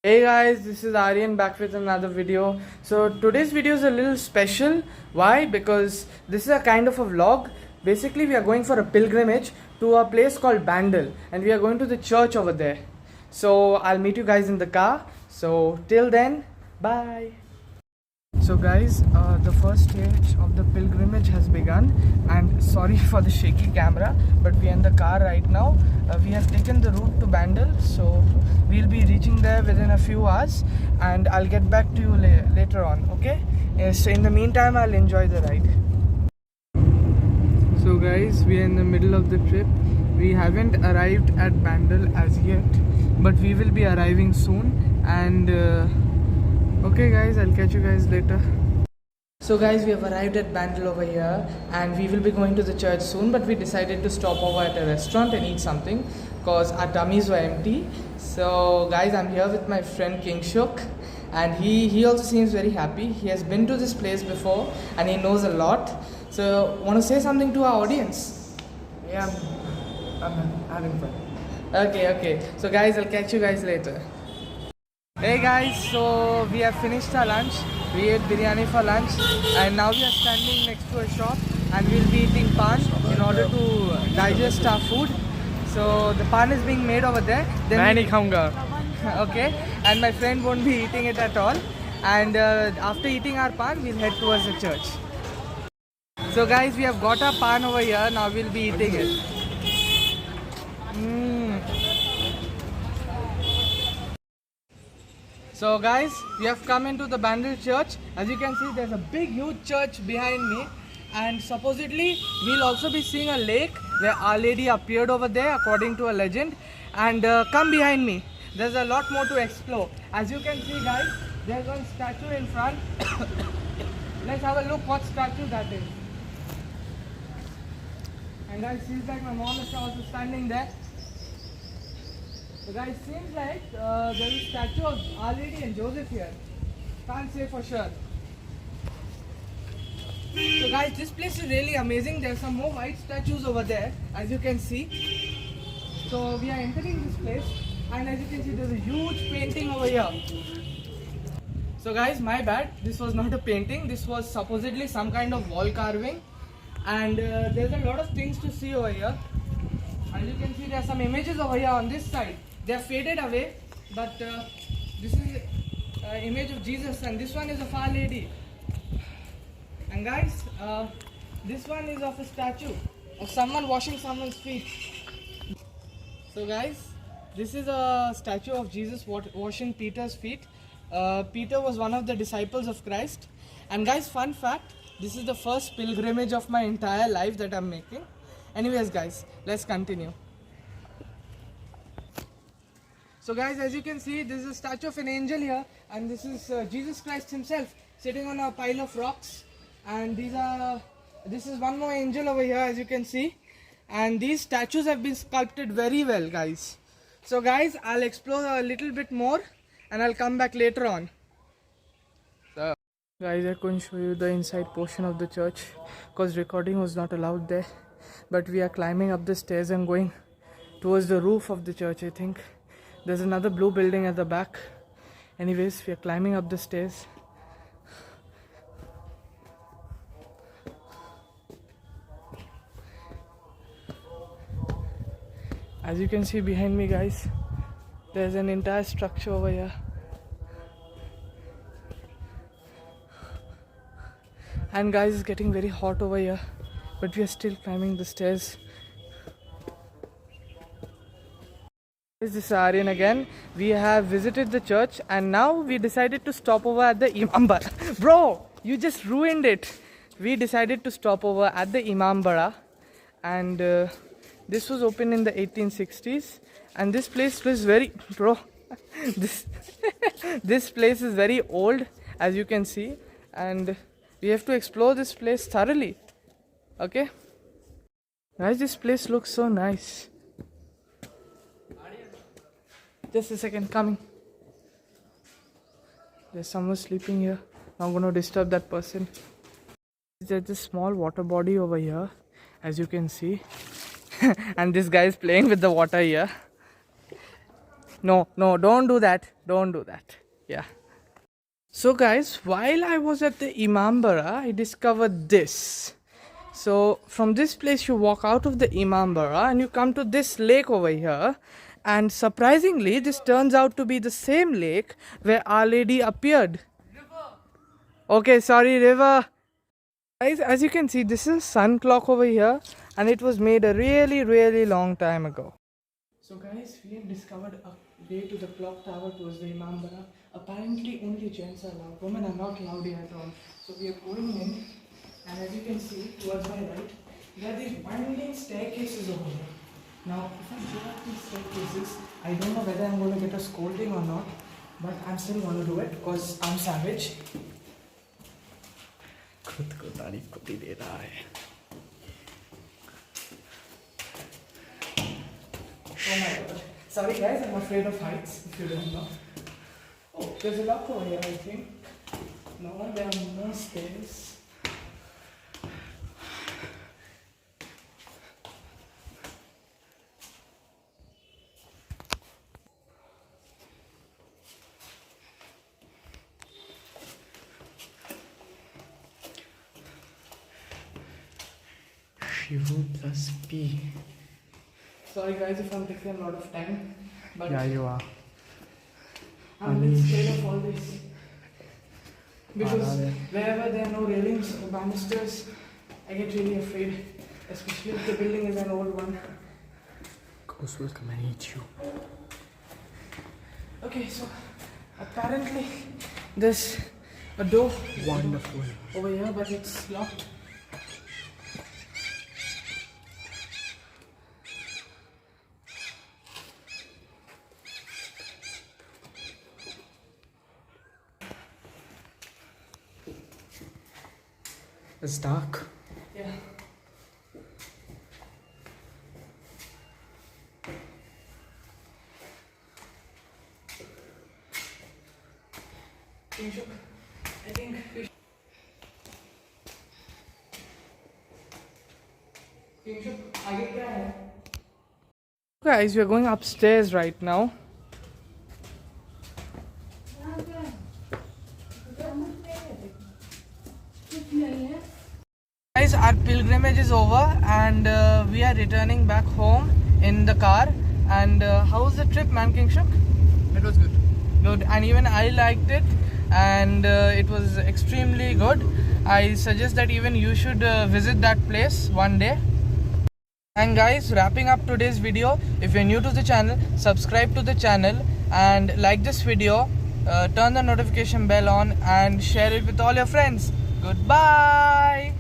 Hey guys, this is Aryan back with another video. So today's video is a little special. Why? Because this is a kind of a vlog. Basically, we are going for a pilgrimage to a place called Bandel, and we are going to the church over there. So I'll meet you guys in the car. So till then, bye. So guys, the first stage of the pilgrimage has begun, and sorry for the shaky camera, but we are in the car right now. We have taken the route to Bandel, so we'll be reaching there within a few hours, and I'll get back to you later on, okay? So in the meantime, I'll enjoy the ride. So guys, we are in the middle of the trip. We haven't arrived at Bandel as yet, but we will be arriving soon, and okay guys, I'll catch you guys later. So guys, we have arrived at Bandel over here, and we will be going to the church soon, but we decided to stop over at a restaurant and eat something because our tummies were empty. So guys, I'm here with my friend King Shuk, and he also seems very happy. He has been to this place before and he knows a lot. So want to say something to our audience? Yeah, I'm having fun. Okay. So guys, I'll catch you guys later. Hey guys, so we have finished our lunch. We ate biryani for lunch, and now we are standing next to a shop, and we'll be eating pan in order to digest our food. So the pan is being made over there. मैं नहीं खाऊंगा. Okay, and my friend won't be eating it at all. And after eating our pan, we'll head towards the church. So guys, we have got our pan over here. Now we'll be eating it. So guys, we have come into the Bandel church. As you can see, there's a big huge church behind me, and supposedly we'll also be seeing a lake where Our Lady appeared over there according to a legend. And come behind me, there's a lot more to explore. As you can see guys, there's one statue in front. Let's have a look what statue that is. And guys, seems like my mom is also standing there. So guys, seems like there is a statue of Our Lady and Joseph here. Can't say for sure. So guys, this place is really amazing. There are some more white statues over there, as you can see. So we are entering this place, and as you can see, there's a huge painting over here. So guys, my bad. This was not a painting. This was supposedly some kind of wall carving. And there's a lot of things to see over here. As you can see, there are some images over here on this side. They are faded away, but this is an image of Jesus, and this one is of Our Lady. And guys, this one is of a statue of someone washing someone's feet. So guys, this is a statue of Jesus washing Peter's feet. Peter was one of the disciples of Christ. And guys, fun fact, this is the first pilgrimage of my entire life that I'm making. Anyways guys, let's continue. So guys, as you can see, this is a statue of an angel here, and this is Jesus Christ himself sitting on a pile of rocks. And this is one more angel over here, as you can see. And these statues have been sculpted very well guys. So guys, I'll explore a little bit more and I'll come back later on. So guys, I couldn't show you the inside portion of the church because recording was not allowed there. But we are climbing up the stairs and going towards the roof of the church, I think. There's another blue building at the back. Anyways, we are climbing up the stairs. As you can see behind me guys, there's an entire structure over here. And guys, it's getting very hot over here, but we are still climbing the stairs. This is Aryan again. We have visited the church, and now we decided to stop over at the Imambara. Bro, you just ruined it. We decided to stop over at the Imambara, and this was opened in the 1860s. And this place was very, bro, this place is very old, as you can see, and we have to explore this place thoroughly. Okay, guys, this place looks so nice. Just a second, coming. There's someone sleeping here. I'm going to disturb that person. There's a small water body over here, as you can see. And this guy is playing with the water here. No, don't do that. Don't do that. Yeah. So guys, while I was at the Imambara, I discovered this. So from this place you walk out of the Imambara and you come to this lake over here. And surprisingly, this turns out to be the same lake where Our Lady appeared. Okay, sorry, river. Guys, as you can see, this is a sun clock over here and it was made a really long time ago. So guys, we have discovered a way to the clock tower towards the Imambara. Apparently only gents are allowed, women are not allowed here at all. So we are going in, and as you can see towards my right, there are these winding staircases over here. Now if I go up these staircases, I don't know whether I'm going to get a scolding or not, but I'm still going to do it because I'm savage. खुद को तारीफ को भी दे रहा है. Oh my god. Sorry guys, I'm afraid of heights, if you don't know. Oh, there's a lock over here, I think. No, there are no stairs. Shivu plus P. Sorry guys if I'm taking a lot of time, but Yeah, you are. I'm a little scared of all this. Because wherever there are no railings or banisters, I get really afraid. Especially if the building is an old one. Ghost will come and eat you. Okay, so apparently there's a door Wonderful. over here, but it's locked. It's dark. Yeah. I think we should. Guys, we are going upstairs right now. Guys, our pilgrimage is over and we are returning back home in the car. And how was the trip, man, Kingshuk? It was good. Good, and even I liked it, and it was extremely good. I suggest that even you should visit that place one day. And guys, wrapping up today's video, if you're new to the channel, subscribe to the channel and like this video, turn the notification bell on and share it with all your friends. Goodbye.